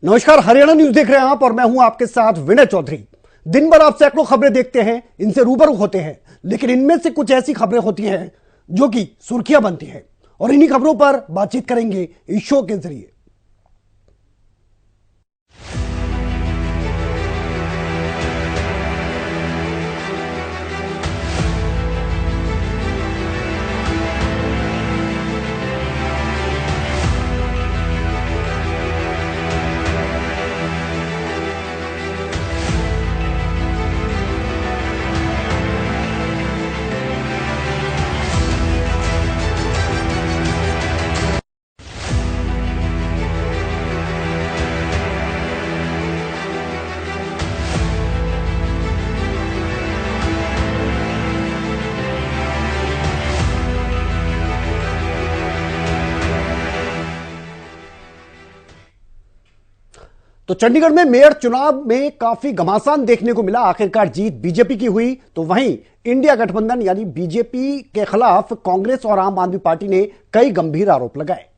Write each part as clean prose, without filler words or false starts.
नमस्कार, हरियाणा न्यूज देख रहे हैं आप और मैं हूं आपके साथ विनय चौधरी। दिन भर आप सैकड़ों खबरें देखते हैं, इनसे रूबरू होते हैं, लेकिन इनमें से कुछ ऐसी खबरें होती हैं जो कि सुर्खियां बनती हैं और इन्हीं खबरों पर बातचीत करेंगे इस शो के जरिए। तो चंडीगढ़ में मेयर चुनाव में काफी घमासान देखने को मिला। आखिरकार जीत बीजेपी की हुई, तो वहीं इंडिया गठबंधन यानी बीजेपी के खिलाफ कांग्रेस और आम आदमी पार्टी ने कई गंभीर आरोप लगाए।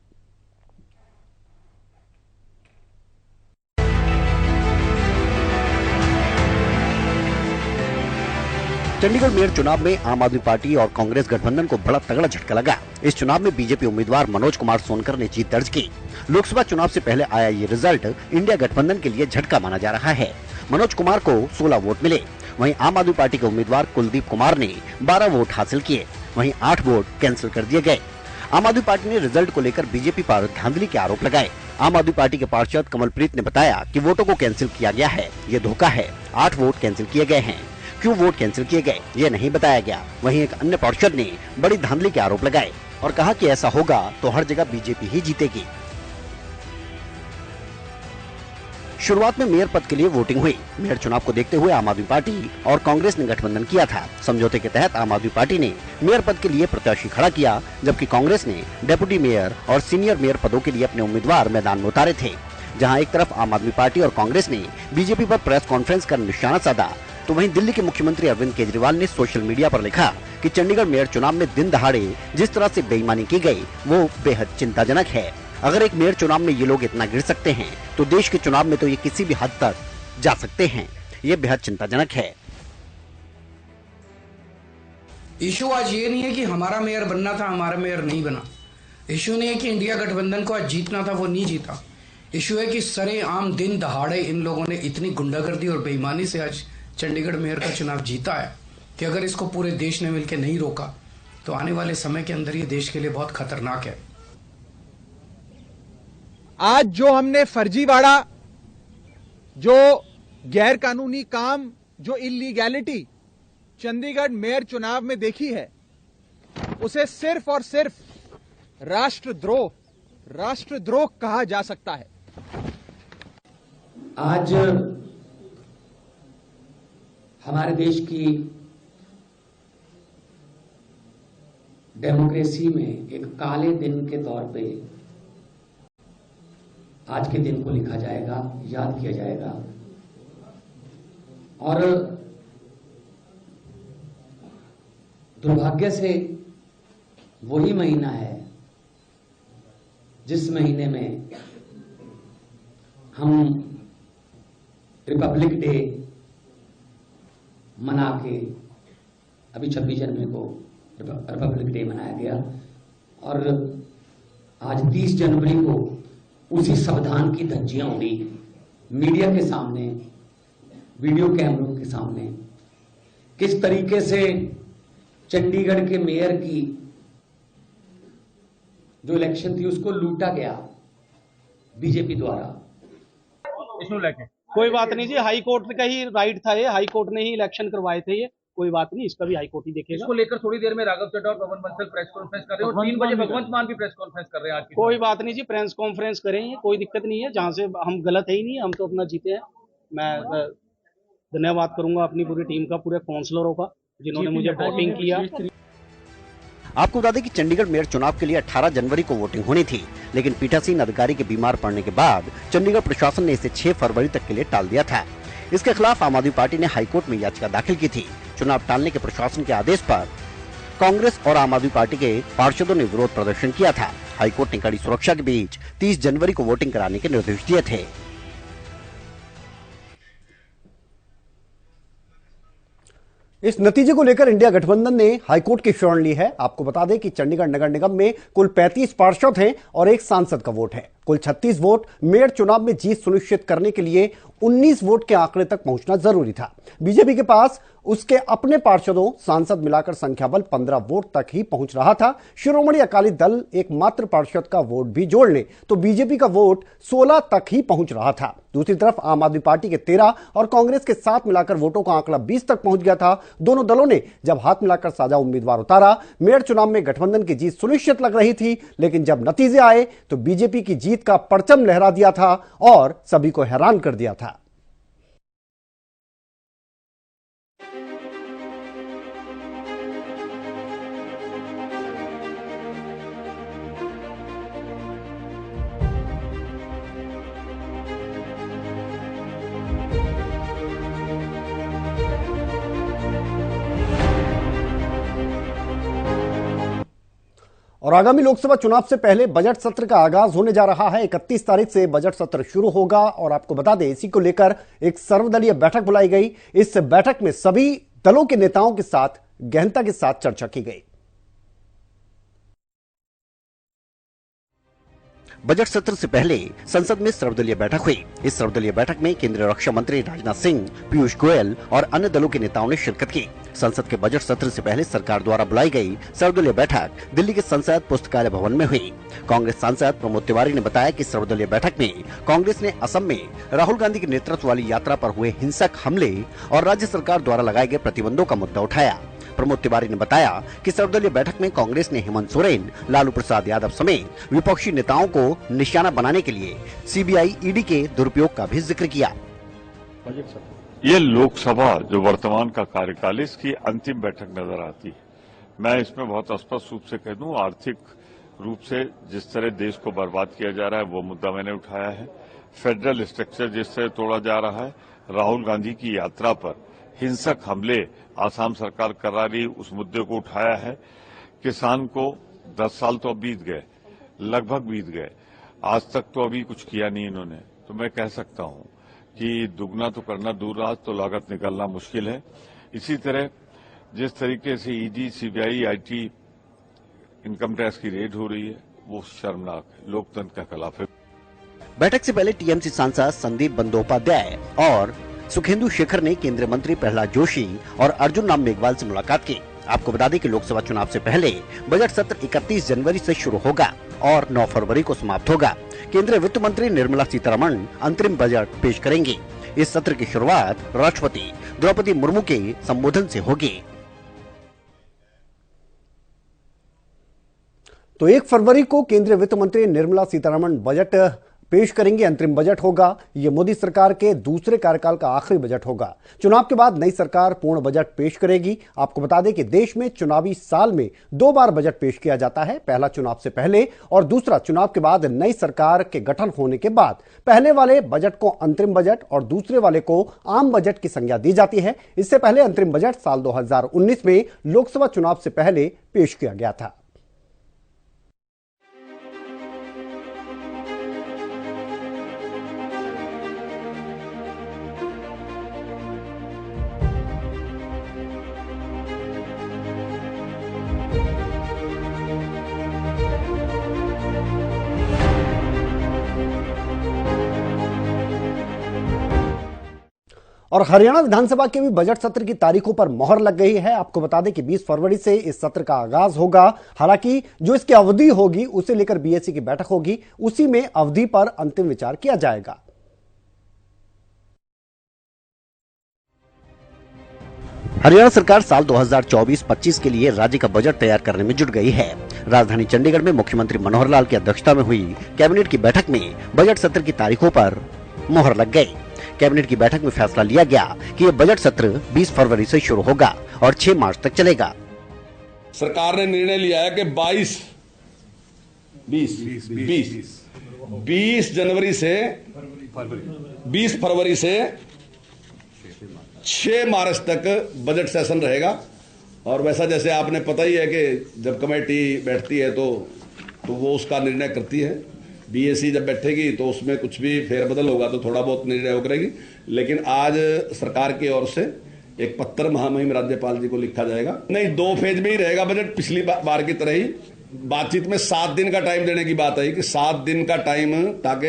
चंडीगढ़ मेयर चुनाव में आम आदमी पार्टी और कांग्रेस गठबंधन को बड़ा तगड़ा झटका लगा। इस चुनाव में बीजेपी उम्मीदवार मनोज कुमार सोनकर ने जीत दर्ज की। लोकसभा चुनाव से पहले आया ये रिजल्ट इंडिया गठबंधन के लिए झटका माना जा रहा है। मनोज कुमार को 16 वोट मिले, वहीं आम आदमी पार्टी के उम्मीदवार कुलदीप कुमार ने 12 वोट हासिल किए, वहीं 8 वोट कैंसिल कर दिए गए। आम आदमी पार्टी ने रिजल्ट को लेकर बीजेपी पर धांधली के आरोप लगाए। आम आदमी पार्टी के पार्षद कमलप्रीत ने बताया कि वोटों को कैंसिल किया गया है, ये धोखा है। 8 वोट कैंसिल किए गए हैं। क्यों वोट कैंसिल किए गए ये नहीं बताया गया। वहीं एक अन्य पार्षद ने बड़ी धांधली के आरोप लगाए और कहा कि ऐसा होगा तो हर जगह बीजेपी ही जीतेगी। शुरुआत में मेयर पद के लिए वोटिंग हुई। मेयर चुनाव को देखते हुए आम आदमी पार्टी और कांग्रेस ने गठबंधन किया था। समझौते के तहत आम आदमी पार्टी ने मेयर पद के लिए प्रत्याशी खड़ा किया, जबकि कांग्रेस ने डेप्यूटी मेयर और सीनियर मेयर पदों के लिए अपने उम्मीदवार मैदान में उतारे थे। जहां एक तरफ आम आदमी पार्टी और कांग्रेस ने बीजेपी पर प्रेस कॉन्फ्रेंस कर निशाना साधा, तो वहीं दिल्ली के मुख्यमंत्री अरविंद केजरीवाल ने सोशल मीडिया पर लिखा कि चंडीगढ़ मेयर चुनाव में दिन दहाड़े जिस तरह से बेईमानी की गई वो बेहद चिंताजनक है। अगर एक मेयर चुनाव में ये लोग इतना गिर सकते हैं तो देश के चुनाव में तो ये किसी भी हद तक जा सकते हैं। ये बेहद चिंताजनक है। इशू आज ये नहीं है कि हमारा मेयर बनना था, हमारा मेयर नहीं बना। इशू नहीं है कि इंडिया गठबंधन को आज जीतना था, वो नहीं जीता। इशू है कि सरेआम दिन दहाड़े इन लोगों ने इतनी गुंडागर्दी और बेईमानी से आज चंडीगढ़ मेयर का चुनाव जीता है कि अगर इसको पूरे देश ने मिलकर नहीं रोका तो आने वाले समय के अंदर ये देश के लिए बहुत खतरनाक है। आज जो हमने फर्जीवाड़ा, जो गैर कानूनी काम, जो इलीगैलिटी चंडीगढ़ मेयर चुनाव में देखी है, उसे सिर्फ और सिर्फ राष्ट्रद्रोह कहा जा सकता है। आज हमारे देश की डेमोक्रेसी में एक काले दिन के तौर पे आज के दिन को लिखा जाएगा, याद किया जाएगा। और दुर्भाग्य से वही महीना है जिस महीने में हम रिपब्लिक डे मना के, अभी 26 जनवरी को रिपब्लिक डे मनाया गया और आज 30 जनवरी को उसी संविधान की धज्जियां उड़ी मीडिया के सामने, वीडियो कैमरों के सामने। किस तरीके से चंडीगढ़ के मेयर की जो इलेक्शन थी उसको लूटा गया बीजेपी द्वारा। इसमें लेके कोई बात नहीं जी, हाई कोर्ट का ही राइट था, ये हाई कोर्ट ने ही इलेक्शन करवाए थे, ये कोई बात नहीं, इसका भी हाई कोर्ट ही देखेगा। इसको लेकर थोड़ी देर में राघव चड्ढा और पवन बंसल प्रेस कॉन्फ्रेंस कर रहे हैं और 3 बजे भगवंत मान भी प्रेस कॉन्फ्रेंस कर रहे हैं। आज कोई बात नहीं जी, प्रेस कॉन्फ्रेंस करेंगे, कोई दिक्कत नहीं है। जहां से हम गलत है ही नहीं, हम तो अपना जीते हैं। मैं धन्यवाद करूंगा अपनी पूरी टीम का, पूरे काउंसलरों का जिन्होंने मुझे वोटिंग किया। आपको बता दें कि चंडीगढ़ मेयर चुनाव के लिए 18 जनवरी को वोटिंग होनी थी, लेकिन पीठासीन अधिकारी के बीमार पड़ने के बाद चंडीगढ़ प्रशासन ने इसे 6 फरवरी तक के लिए टाल दिया था। इसके खिलाफ आम आदमी पार्टी ने हाईकोर्ट में याचिका दाखिल की थी। चुनाव टालने के प्रशासन के आदेश पर कांग्रेस और आम आदमी पार्टी के पार्षदों ने विरोध प्रदर्शन किया था। हाईकोर्ट ने कड़ी सुरक्षा के बीच 30 जनवरी को वोटिंग कराने के निर्देश दिए थे। इस नतीजे को लेकर इंडिया गठबंधन ने हाईकोर्ट की शरण ली है। आपको बता दें कि चंडीगढ़ नगर निगम में कुल 35 पार्षद हैं और एक सांसद का वोट है। कुल 36 वोट। मेयर चुनाव में जीत सुनिश्चित करने के लिए 19 वोट के आंकड़े तक पहुंचना जरूरी था। बीजेपी के पास उसके अपने पार्षदों सांसद मिलाकर संख्या बल 15 वोट तक ही पहुंच रहा था। शिरोमणि अकाली दल एक मात्र पार्षद का वोट भी जोड़ ले तो बीजेपी का वोट 16 तक ही पहुंच रहा था। दूसरी तरफ आम आदमी पार्टी के 13 और कांग्रेस के 7 मिलाकर वोटों का आंकड़ा 20 तक पहुंच गया था। दोनों दलों ने जब हाथ मिलाकर साझा उम्मीदवार उतारा, मेयर चुनाव में गठबंधन की जीत सुनिश्चित लग रही थी, लेकिन जब नतीजे आए तो बीजेपी की जीत का परचम लहरा दिया था और सभी को हैरान कर दिया था। और आगामी लोकसभा चुनाव से पहले बजट सत्र का आगाज होने जा रहा है। 31 तारीख से बजट सत्र शुरू होगा और आपको बता दें इसी को लेकर एक सर्वदलीय बैठक बुलाई गई। इस बैठक में सभी दलों के नेताओं के साथ गहनता के साथ चर्चा की गई। बजट सत्र से पहले संसद में सर्वदलीय बैठक हुई। इस सर्वदलीय बैठक में केंद्रीय रक्षा मंत्री राजनाथ सिंह, पीयूष गोयल और अन्य दलों के नेताओं ने शिरकत की। संसद के बजट सत्र से पहले सरकार द्वारा बुलाई गई सर्वदलीय बैठक दिल्ली के संसद पुस्तकालय भवन में हुई। कांग्रेस सांसद प्रमोद तिवारी ने बताया कि सर्वदलीय बैठक में कांग्रेस ने असम में राहुल गांधी के नेतृत्व वाली यात्रा पर हुए हिंसक हमले और राज्य सरकार द्वारा लगाए गए प्रतिबंधों का मुद्दा उठाया। प्रमोद तिवारी ने बताया कि सर्वदलीय बैठक में कांग्रेस ने हेमंत सोरेन, लालू प्रसाद यादव समेत विपक्षी नेताओं को निशाना बनाने के लिए सीबीआई, ईडी के दुरुपयोग का भी जिक्र किया। ये लोकसभा जो वर्तमान का कार्यकाल, इसकी अंतिम बैठक नजर आती है। मैं इसमें बहुत स्पष्ट रूप से कह दूं, आर्थिक रूप से जिस तरह देश को बर्बाद किया जा रहा है वो मुद्दा मैंने उठाया है। फेडरल स्ट्रक्चर जिस तरह तोड़ा जा रहा है, राहुल गांधी की यात्रा पर हिंसक हमले आसाम सरकार करा रही, उस मुद्दे को उठाया है। किसान को 10 साल तो अब बीत गए, लगभग बीत गए, आज तक तो अभी कुछ किया नहीं इन्होंने। तो मैं कह सकता हूं कि दुगना तो करना दूर रहा, तो लागत निकालना मुश्किल है। इसी तरह जिस तरीके से ED, CBI, IT, income tax की रेड हो रही है वो शर्मनाक है, लोकतंत्र के खिलाफ है। बैठक से पहले टीएमसी सांसद संदीप बंदोपाध्याय और सुखेंदु शेखर ने केंद्रीय मंत्री प्रहलाद जोशी और अर्जुन राम मेघवाल से मुलाकात की। आपको बता दें कि लोकसभा चुनाव से पहले बजट सत्र 31 जनवरी से शुरू होगा और 9 फरवरी को समाप्त होगा। केंद्रीय वित्त मंत्री निर्मला सीतारमण अंतरिम बजट पेश करेंगी। इस सत्र की शुरुआत राष्ट्रपति द्रौपदी मुर्मू के संबोधन से होगी। तो 1 फरवरी को केंद्रीय वित्त मंत्री निर्मला सीतारमण बजट पेश करेंगे। अंतरिम बजट होगा। ये मोदी सरकार के दूसरे कार्यकाल का आखिरी बजट होगा। चुनाव के बाद नई सरकार पूर्ण बजट पेश करेगी। आपको बता दें कि देश में चुनावी साल में 2 बार बजट पेश किया जाता है, पहला चुनाव से पहले और दूसरा चुनाव के बाद नई सरकार के गठन होने के बाद। पहले वाले बजट को अंतरिम बजट और दूसरे वाले को आम बजट की संज्ञा दी जाती है। इससे पहले अंतरिम बजट साल 2019 में लोकसभा चुनाव से पहले पेश किया गया था। और हरियाणा विधानसभा के भी बजट सत्र की तारीखों पर मोहर लग गई है। आपको बता दें कि 20 फरवरी से इस सत्र का आगाज होगा। हालांकि जो इसकी अवधि होगी उसे लेकर बीएससी की बैठक होगी, उसी में अवधि पर अंतिम विचार किया जाएगा। हरियाणा सरकार साल 2024-25 के लिए राज्य का बजट तैयार करने में जुट गई है। राजधानी चंडीगढ़ में मुख्यमंत्री मनोहर लाल की अध्यक्षता में हुई कैबिनेट की बैठक में बजट सत्र की तारीखों पर मोहर लग गई। कैबिनेट की बैठक में फैसला लिया गया कि यह बजट सत्र 20 फरवरी से शुरू होगा और 6 मार्च तक चलेगा। सरकार ने निर्णय लिया है कि 20 जनवरी से 20 फरवरी से 6 मार्च तक बजट सेशन रहेगा। और वैसा जैसे आपने पता ही है कि जब कमेटी बैठती है तो वो उसका निर्णय करती है। बीएससी जब बैठेगी तो उसमें कुछ भी फेरबदल होगा तो थोड़ा बहुत निर्णय हो करेगी। लेकिन आज सरकार की ओर से एक पत्र महामहिम राज्यपाल जी को लिखा जाएगा। नहीं, 2 फेज में ही रहेगा बजट, पिछली बार की तरह ही। बातचीत में 7 दिन का टाइम देने की बात आई कि 7 दिन का टाइम, ताकि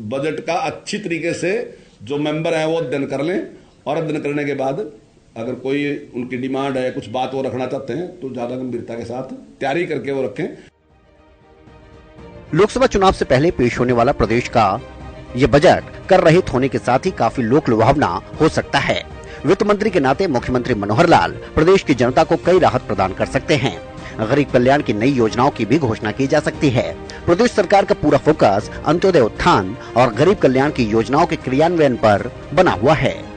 बजट का अच्छी तरीके से जो मेंबर हैं वो अध्ययन कर लें, और अध्ययन करने के बाद अगर कोई उनकी डिमांड है, कुछ बात वो रखना चाहते हैं, तो ज्यादा गंभीरता के साथ तैयारी करके वो रखें। लोकसभा चुनाव से पहले पेश होने वाला प्रदेश का ये बजट कर रहित होने के साथ ही काफी लोक लुभावना हो सकता है। वित्त मंत्री के नाते मुख्यमंत्री मनोहर लाल प्रदेश की जनता को कई राहत प्रदान कर सकते हैं। गरीब कल्याण की नई योजनाओं की भी घोषणा की जा सकती है। प्रदेश सरकार का पूरा फोकस अंत्योदय उत्थान और गरीब कल्याण की योजनाओं के क्रियान्वयन पर बना हुआ है।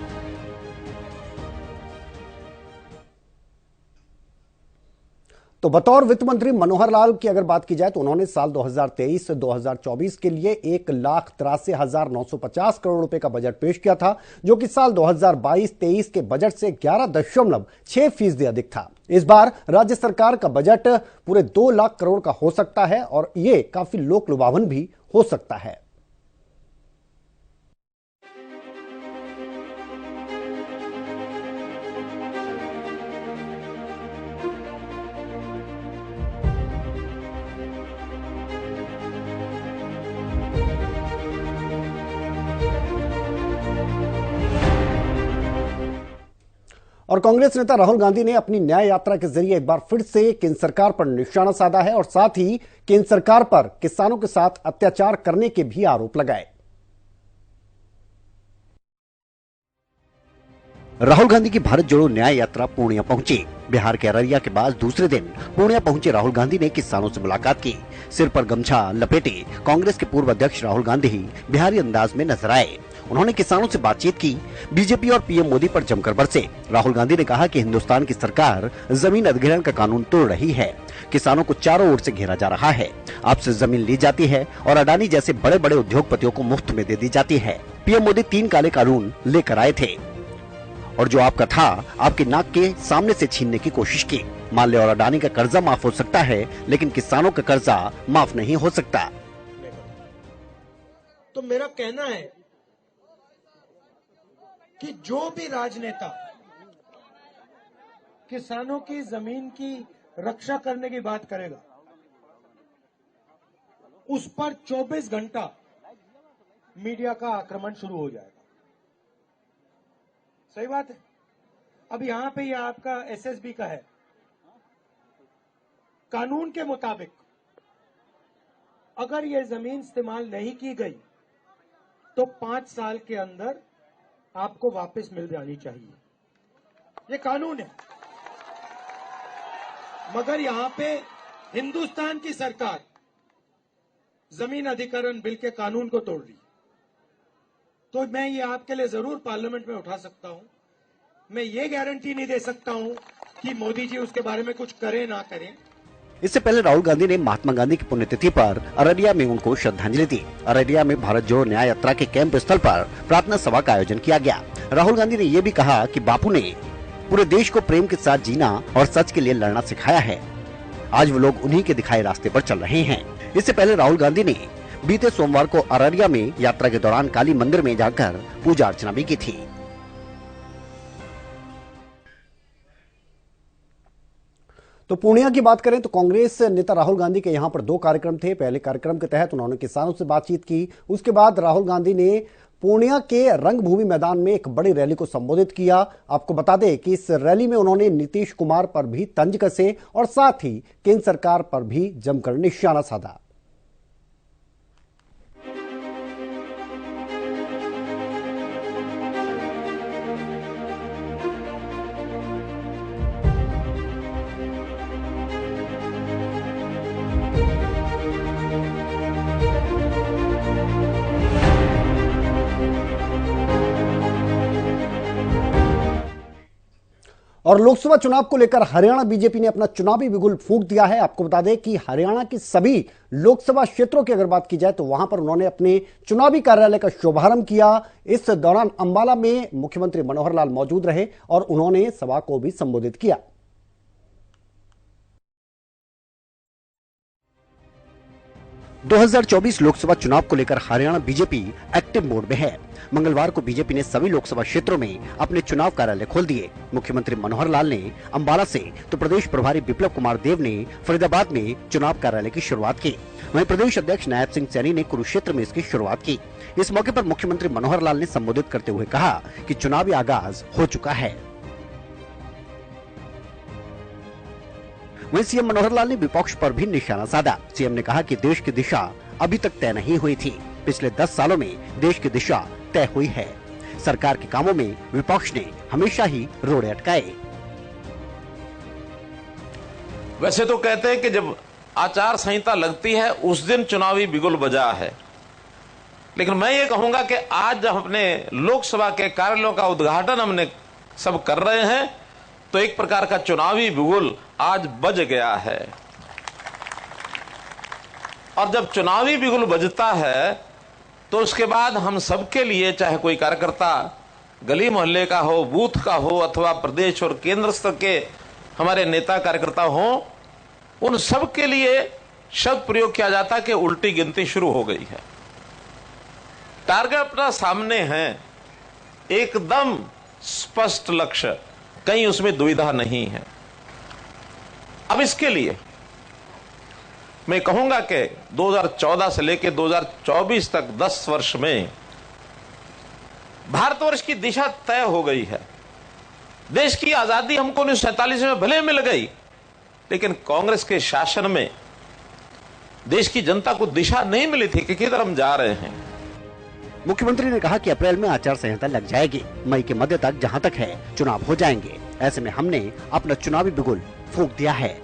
तो बतौर वित्त मंत्री मनोहर लाल की अगर बात की जाए तो उन्होंने साल 2023 से 2024 के लिए 1,83,950 करोड़ रुपए का बजट पेश किया था, जो कि साल 2022-23 के बजट से 11.6% अधिक था। इस बार राज्य सरकार का बजट पूरे 2 लाख करोड़ का हो सकता है और ये काफी लोक लुभावन भी हो सकता है। और कांग्रेस नेता राहुल गांधी ने अपनी न्याय यात्रा के जरिए एक बार फिर से केंद्र सरकार पर निशाना साधा है और साथ ही केंद्र सरकार पर किसानों के साथ अत्याचार करने के भी आरोप लगाए। राहुल गांधी की भारत जोड़ो न्याय यात्रा पूर्णिया पहुंची। बिहार के अररिया के बाद दूसरे दिन पूर्णिया पहुंचे राहुल गांधी ने किसानों से मुलाकात की। सिर पर गमछा लपेटे कांग्रेस के पूर्व अध्यक्ष राहुल गांधी बिहारी अंदाज में नजर आए। उन्होंने किसानों से बातचीत की। बीजेपी और पीएम मोदी पर जमकर बरसे। राहुल गांधी ने कहा कि हिंदुस्तान की सरकार जमीन अधिग्रहण का कानून तोड़ रही है। किसानों को चारों ओर से घेरा जा रहा है। आपसे जमीन ली जाती है और अडानी जैसे बड़े बड़े उद्योगपतियों को मुफ्त में दे दी जाती है। पीएम मोदी 3 काले कानून लेकर आए थे और जो आपका था आपके नाक के सामने से छीनने की कोशिश की। माल्या और अडानी का कर्जा माफ हो सकता है, लेकिन किसानों का कर्जा माफ नहीं हो सकता। तो मेरा कहना है कि जो भी राजनेता किसानों की जमीन की रक्षा करने की बात करेगा, उस पर 24 घंटा मीडिया का आक्रमण शुरू हो जाएगा। सही बात है। अब यहां पे ये आपका एसएसबी का है। कानून के मुताबिक अगर ये जमीन इस्तेमाल नहीं की गई तो 5 साल के अंदर आपको वापस मिल जानी चाहिए। ये कानून है। मगर यहां पे हिंदुस्तान की सरकार जमीन अधिग्रहण बिल के कानून को तोड़ रही है। तो मैं ये आपके लिए जरूर पार्लियामेंट में उठा सकता हूं। मैं ये गारंटी नहीं दे सकता हूं कि मोदी जी उसके बारे में कुछ करें ना करें। इससे पहले राहुल गांधी ने महात्मा गांधी की पुण्यतिथि पर अररिया में उनको श्रद्धांजलि दी। अररिया में भारत जोड़ो न्याय यात्रा के कैंप स्थल पर प्रार्थना सभा का आयोजन किया गया। राहुल गांधी ने ये भी कहा कि बापू ने पूरे देश को प्रेम के साथ जीना और सच के लिए लड़ना सिखाया है। आज वो लोग उन्हीं के दिखाए रास्ते पर चल रहे हैं। इससे पहले राहुल गांधी ने बीते सोमवार को अररिया में यात्रा के दौरान काली मंदिर में जाकर पूजा अर्चना भी की थी। तो पूर्णिया की बात करें तो कांग्रेस नेता राहुल गांधी के यहां पर 2 कार्यक्रम थे। पहले कार्यक्रम के तहत उन्होंने किसानों से बातचीत की। उसके बाद राहुल गांधी ने पूर्णिया के रंगभूमि मैदान में एक बड़ी रैली को संबोधित किया। आपको बता दें कि इस रैली में उन्होंने नीतीश कुमार पर भी तंज कसे और साथ ही केंद्र सरकार पर भी जमकर निशाना साधा। और लोकसभा चुनाव को लेकर हरियाणा बीजेपी ने अपना चुनावी बिगुल फूंक दिया है। आपको बता दें कि हरियाणा की सभी लोकसभा क्षेत्रों की अगर बात की जाए तो वहां पर उन्होंने अपने चुनावी कार्यालय का शुभारंभ किया। इस दौरान अंबाला में मुख्यमंत्री मनोहर लाल मौजूद रहे और उन्होंने सभा को भी संबोधित किया। 2024 लोकसभा चुनाव को लेकर हरियाणा बीजेपी एक्टिव मोड में है। मंगलवार को बीजेपी ने सभी लोकसभा क्षेत्रों में अपने चुनाव कार्यालय खोल दिए। मुख्यमंत्री मनोहर लाल ने अंबाला से तो प्रदेश प्रभारी बिप्लब कुमार देव ने फरीदाबाद में चुनाव कार्यालय की शुरुआत की। वहीं प्रदेश अध्यक्ष नायब सिंह सैनी ने कुरुक्षेत्र में इसकी शुरुआत की। इस मौके पर मुख्यमंत्री मनोहर लाल ने संबोधित करते हुए कहा कि चुनावी आगाज हो चुका है। वहीं सीएम मनोहर लाल ने विपक्ष पर भी निशाना साधा। सीएम ने कहा कि देश की दिशा अभी तक तय नहीं हुई थी। पिछले 10 सालों में देश की दिशा तय हुई है। सरकार के कामों में विपक्ष ने हमेशा ही रोड़े अटकाए। वैसे तो कहते हैं कि जब आचार संहिता लगती है उस दिन चुनावी बिगुल बजा है, लेकिन मैं ये कहूंगा कि आज जब अपने लोकसभा के कार्यालयों का उद्घाटन हमने सब कर रहे हैं तो एक प्रकार का चुनावी बिगुल आज बज गया है। और जब चुनावी बिगुल बजता है तो उसके बाद हम सबके लिए, चाहे कोई कार्यकर्ता गली मोहल्ले का हो, बूथ का हो, अथवा प्रदेश और केंद्र स्तर के हमारे नेता कार्यकर्ता हो, उन सब के लिए शब्द प्रयोग किया जाता कि उल्टी गिनती शुरू हो गई है। टारगेट अपना सामने है, एकदम स्पष्ट लक्ष्य, कहीं उसमें दुविधा नहीं है। अब इसके लिए मैं कहूंगा कि 2014 से लेकर 2024 तक 10 वर्ष में भारतवर्ष की दिशा तय हो गई है। देश की आजादी हमको 1947 में भले मिल गई, लेकिन कांग्रेस के शासन में देश की जनता को दिशा नहीं मिली थी कि किधर हम जा रहे हैं। मुख्यमंत्री ने कहा कि अप्रैल में आचार संहिता लग जाएगी। मई के मध्य तक जहां तक है चुनाव हो जाएंगे। ऐसे में हमने अपना चुनावी बिगुल फूंक दिया है।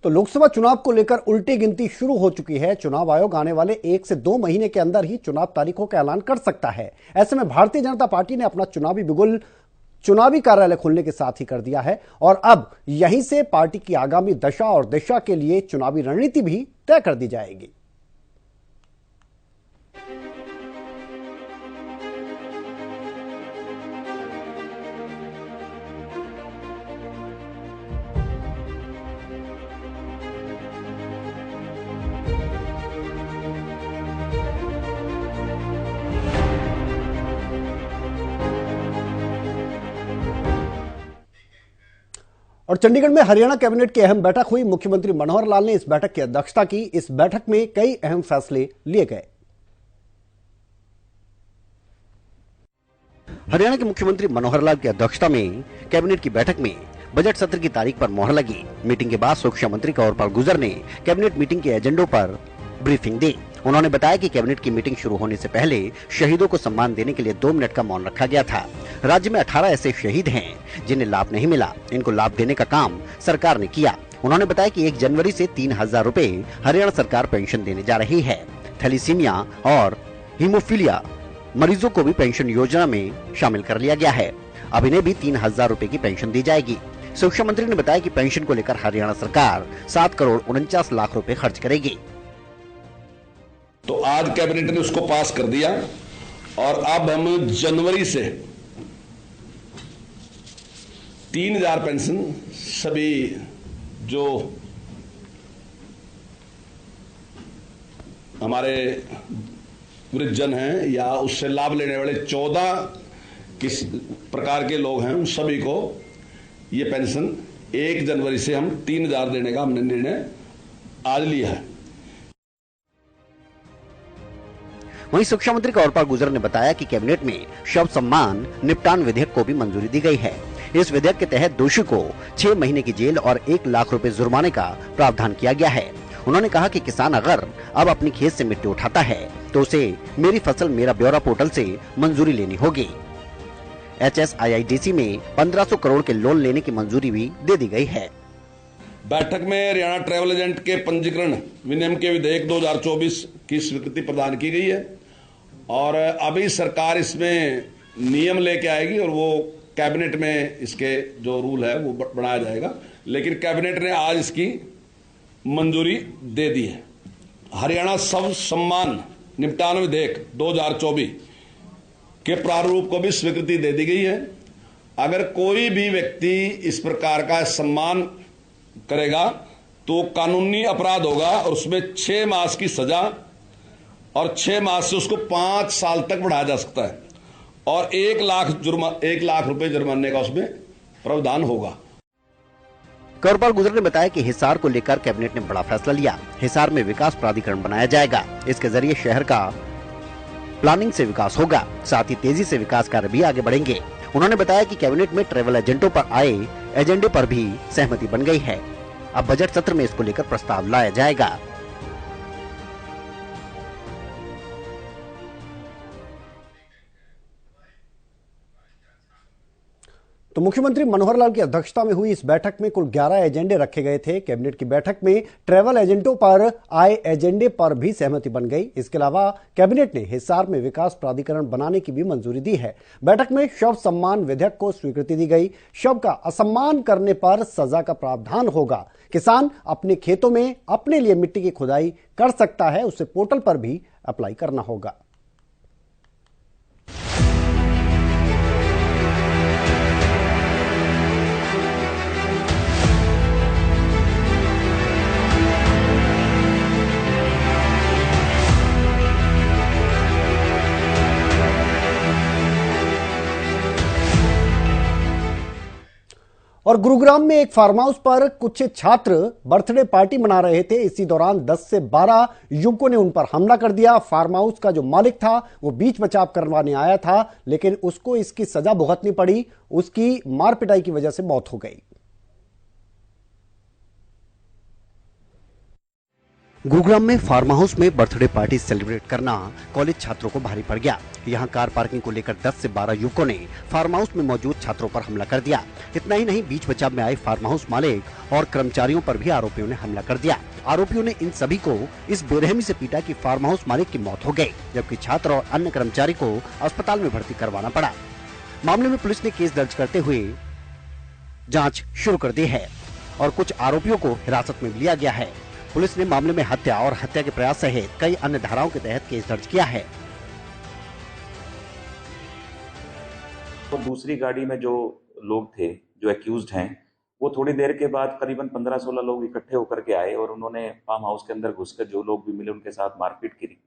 तो लोकसभा चुनाव को लेकर उल्टी गिनती शुरू हो चुकी है। चुनाव आयोग आने वाले 1 से 2 महीने के अंदर ही चुनाव तारीखों का ऐलान कर सकता है। ऐसे में भारतीय जनता पार्टी ने अपना चुनावी बिगुल चुनावी कार्यालय खोलने के साथ ही कर दिया है और अब यहीं से पार्टी की आगामी दशा और दिशा के लिए चुनावी रणनीति भी तय कर दी जाएगी। और चंडीगढ़ में हरियाणा कैबिनेट की अहम बैठक हुई। मुख्यमंत्री मनोहर लाल ने इस बैठक की अध्यक्षता की। इस बैठक में कई अहम फैसले लिए गए। हरियाणा के मुख्यमंत्री मनोहर लाल की अध्यक्षता में कैबिनेट की बैठक में बजट सत्र की तारीख पर मोहर लगी। मीटिंग के बाद शिक्षा मंत्री कंवरपाल गुर्जर ने कैबिनेट मीटिंग के एजेंडों पर ब्रीफिंग दी। उन्होंने बताया कि कैबिनेट की मीटिंग शुरू होने से पहले शहीदों को सम्मान देने के लिए 2 मिनट का मौन रखा गया था। राज्य में 18 ऐसे शहीद हैं जिन्हें लाभ नहीं मिला। इनको लाभ देने का काम सरकार ने किया। उन्होंने बताया कि 1 जनवरी से 3000 रुपए हरियाणा सरकार पेंशन देने जा रही है। थैलीसीमिया और हीमोफीलिया मरीजों को भी पेंशन योजना में शामिल कर लिया गया है। अब इन्हें भी 3000 रुपए की पेंशन दी जाएगी। शिक्षा मंत्री ने बताया कि पेंशन को लेकर हरियाणा सरकार 7 करोड़ 49 लाख रुपए खर्च करेगी। तो आज कैबिनेट ने उसको पास कर दिया और अब हम जनवरी से 3000 पेंशन सभी जो हमारे वृद्धजन हैं या उससे लाभ लेने वाले 14 किस प्रकार के लोग हैं उन सभी को ये पेंशन 1 जनवरी से हम 3000 देने का हमने निर्णय आज लिया है। वहीं शिक्षा मंत्री कंवरपाल गुर्जर ने बताया कि कैबिनेट में शव सम्मान निपटान विधेयक को भी मंजूरी दी गई है। इस विधेयक के तहत दोषी को 6 महीने की जेल और 1 लाख रुपए जुर्माने का प्रावधान किया गया है। उन्होंने कहा कि किसान अगर अब अपनी खेत से मिट्टी उठाता है तो उसे मेरी फसल मेरा ब्यौरा पोर्टल से मंजूरी लेनी होगी। HSIIDC में 1500 करोड़ के लोन लेने की मंजूरी भी दे दी गई है। बैठक में हरियाणा ट्रैवल एजेंट के पंजीकरण विनियम के विधेयक 2024 की स्वीकृति प्रदान की गई है और अभी सरकार इसमें नियम लेके आएगी और वो कैबिनेट में इसके जो रूल है वो बनाया जाएगा, लेकिन कैबिनेट ने आज इसकी मंजूरी दे दी है। हरियाणा शव सम्मान निपटान विधेयक 2024 के प्रारूप को भी स्वीकृति दे दी गई है। अगर कोई भी व्यक्ति इस प्रकार का सम्मान करेगा तो कानूनी अपराध होगा और उसमें 6 मास की सजा और 6 मास से उसको 5 साल तक बढ़ाया जा सकता है और 1 लाख रुपए जुर्माने का उसमें प्रावधान होगा। कंवरपाल गुर्जर ने बताया कि हिसार को लेकर कैबिनेट ने बड़ा फैसला लिया। हिसार में विकास प्राधिकरण बनाया जाएगा। इसके जरिए शहर का प्लानिंग से विकास होगा, साथ ही तेजी से विकास कार्य भी आगे बढ़ेंगे। उन्होंने बताया कि कैबिनेट में ट्रैवल एजेंटों पर आए एजेंडे पर भी सहमति बन गई है। अब बजट सत्र में इसको लेकर प्रस्ताव लाया जाएगा। तो मुख्यमंत्री मनोहर लाल की अध्यक्षता में हुई इस बैठक में कुल 11 एजेंडे रखे गए थे। कैबिनेट की बैठक में ट्रैवल एजेंटों पर आए एजेंडे पर भी सहमति बन गई। इसके अलावा कैबिनेट ने हिसार में विकास प्राधिकरण बनाने की भी मंजूरी दी है। बैठक में शव सम्मान विधेयक को स्वीकृति दी गई। शव का असम्मान करने पर सजा का प्रावधान होगा। किसान अपने खेतों में अपने लिए मिट्टी की खुदाई कर सकता है, उसे पोर्टल पर भी अप्लाई करना होगा। और गुरुग्राम में एक फार्म हाउस पर कुछ छात्र बर्थडे पार्टी मना रहे थे। इसी दौरान 10 से 12 युवकों ने उन पर हमला कर दिया। फार्म हाउस का जो मालिक था वो बीच बचाव करवाने आया था, लेकिन उसको इसकी सजा भुगतनी पड़ी। उसकी मारपिटाई की वजह से मौत हो गई। गुरुग्राम में फार्म हाउस में बर्थडे पार्टी सेलिब्रेट करना कॉलेज छात्रों को भारी पड़ गया। यहां कार पार्किंग को लेकर 10 से 12 युवकों ने फार्म हाउस में मौजूद छात्रों पर हमला कर दिया। इतना ही नहीं, बीच बचाव में आए फार्म हाउस मालिक और कर्मचारियों पर भी आरोपियों ने हमला कर दिया। आरोपियों ने इन सभी को इस बेरहमी से पीटा कि फार्म हाउस मालिक की मौत हो गई, जबकि छात्र और अन्य कर्मचारी को अस्पताल में भर्ती करवाना पड़ा। मामले में पुलिस ने केस दर्ज करते हुए जाँच शुरू कर दी है और कुछ आरोपियों को हिरासत में लिया गया है। पुलिस ने मामले में हत्या और हत्या के प्रयास सहित कई अन्य धाराओं के तहत केस दर्ज किया है। तो दूसरी गाड़ी में जो लोग थे, जो एक्यूज्ड हैं, वो थोड़ी देर के बाद करीबन 15-16 लोग इकट्ठे होकर के आए और उन्होंने फार्म हाउस के अंदर घुसकर जो लोग भी मिले उनके साथ मारपीट की।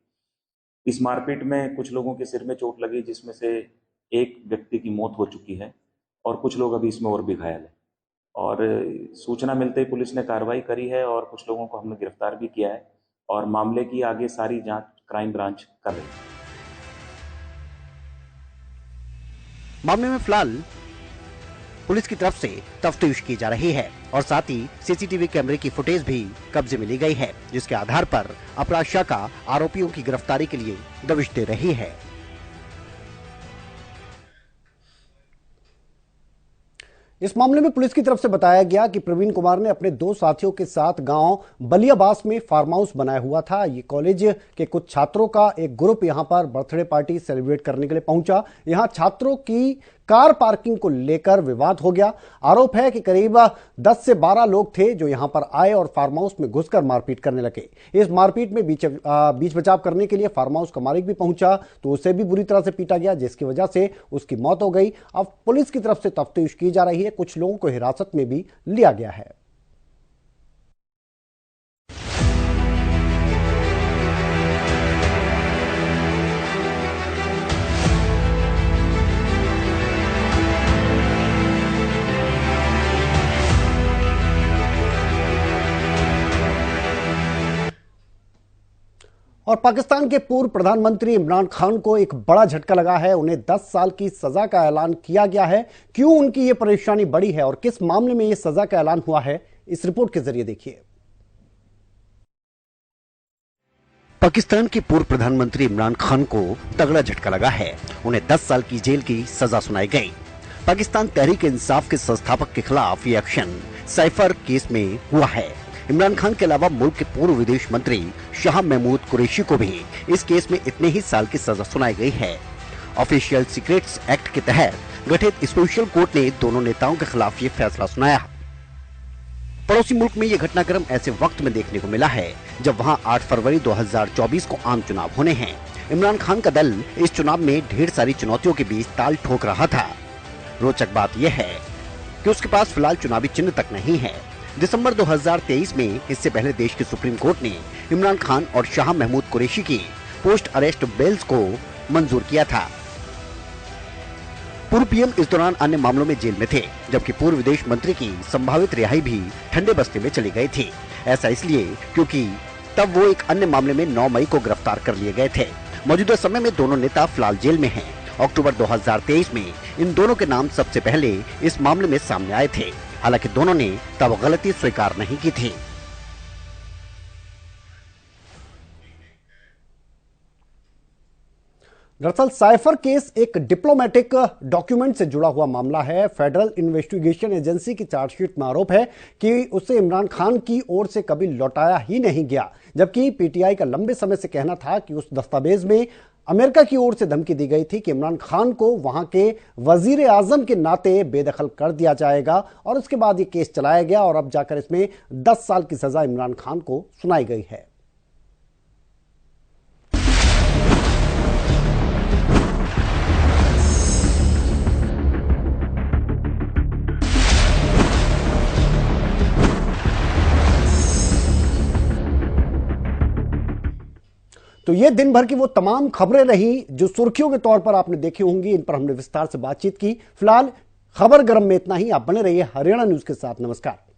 इस मारपीट में कुछ लोगों के सिर में चोट लगी, जिसमें से एक व्यक्ति की मौत हो चुकी है और कुछ लोग अभी इसमें और भी घायल है। और सूचना मिलते ही पुलिस ने कार्रवाई करी है और कुछ लोगों को हमने गिरफ्तार भी किया है और मामले की आगे सारी जांच क्राइम ब्रांच कर रही है। मामले में फिलहाल पुलिस की तरफ से तफ्तीश की जा रही है और साथ ही सीसीटीवी कैमरे की फुटेज भी कब्जे में ली गई है, जिसके आधार पर अपराध शाखा आरोपियों की गिरफ्तारी के लिए दबिश दे रही है। इस मामले में पुलिस की तरफ से बताया गया कि प्रवीण कुमार ने अपने 2 साथियों के साथ गांव बलियाबास में फार्म हाउस बनाया हुआ था। ये कॉलेज के कुछ छात्रों का एक ग्रुप यहां पर बर्थडे पार्टी सेलिब्रेट करने के लिए पहुंचा। यहां छात्रों की कार पार्किंग को लेकर विवाद हो गया। आरोप है कि करीब 10 से 12 लोग थे जो यहां पर आए और फार्म हाउस में घुसकर मारपीट करने लगे। इस मारपीट में बीच बचाव करने के लिए फार्म हाउस का मालिक भी पहुंचा, तो उसे भी बुरी तरह से पीटा गया, जिसकी वजह से उसकी मौत हो गई। अब पुलिस की तरफ से तफ्तीश की जा रही है। कुछ लोगों को हिरासत में भी लिया गया है। और पाकिस्तान के पूर्व प्रधानमंत्री इमरान खान को एक बड़ा झटका लगा है। उन्हें 10 साल की सजा का ऐलान किया गया है। क्यों उनकी ये परेशानी बढ़ी है और किस मामले में ये सजा का ऐलान हुआ है, इस रिपोर्ट के जरिए देखिए। पाकिस्तान के पूर्व प्रधानमंत्री इमरान खान को तगड़ा झटका लगा है। उन्हें 10 साल की जेल की सजा सुनाई गई। पाकिस्तान तहरीक इंसाफ के संस्थापक के खिलाफ ये एक्शन साइफर केस में हुआ है। इमरान खान के अलावा मुल्क के पूर्व विदेश मंत्री शाह महमूद कुरैशी को भी इस केस में इतने ही साल की सजा सुनाई गई है। ऑफिशियल सीक्रेट्स एक्ट के तहत गठित स्पेशल कोर्ट ने दोनों नेताओं के खिलाफ ये फैसला सुनाया। पड़ोसी मुल्क में ये घटनाक्रम ऐसे वक्त में देखने को मिला है जब वहां 8 फरवरी 2024 को आम चुनाव होने हैं। इमरान खान का दल इस चुनाव में ढेर सारी चुनौतियों के बीच ताल ठोक रहा था। रोचक बात यह है कि उसके पास फिलहाल चुनावी चिन्ह तक नहीं है। दिसंबर 2023 में इससे पहले देश की सुप्रीम कोर्ट ने इमरान खान और शाह महमूद कुरैशी की पोस्ट अरेस्ट बेल्स को मंजूर किया था। पूर्व पीएम इस दौरान अन्य मामलों में जेल में थे, जबकि पूर्व विदेश मंत्री की संभावित रिहाई भी ठंडे बस्ते में चली गई थी। ऐसा इसलिए क्योंकि तब वो एक अन्य मामले में 9 मई को गिरफ्तार कर लिए गए थे। मौजूदा समय में दोनों नेता फिलहाल जेल में हैं। अक्टूबर 2023 में इन दोनों के नाम सबसे पहले इस मामले में सामने आए थे। हालांकि दोनों ने तब गलती स्वीकार नहीं की थी। दरअसल साइफर केस एक डिप्लोमेटिक डॉक्यूमेंट से जुड़ा हुआ मामला है। फेडरल इन्वेस्टिगेशन एजेंसी की चार्जशीट में आरोप है कि उसे इमरान खान की ओर से कभी लौटाया ही नहीं गया, जबकि पीटीआई का लंबे समय से कहना था कि उस दस्तावेज में अमेरिका की ओर से धमकी दी गई थी कि इमरान खान को वहां के वजीर आजम के नाते बेदखल कर दिया जाएगा, और उसके बाद ये केस चलाया गया और अब जाकर इसमें 10 साल की सजा इमरान खान को सुनाई गई है। तो ये दिन भर की वो तमाम खबरें रही जो सुर्खियों के तौर पर आपने देखी होंगी। इन पर हमने विस्तार से बातचीत की। फिलहाल खबर गर्म में इतना ही। आप बने रहिए हरियाणा न्यूज के साथ। नमस्कार।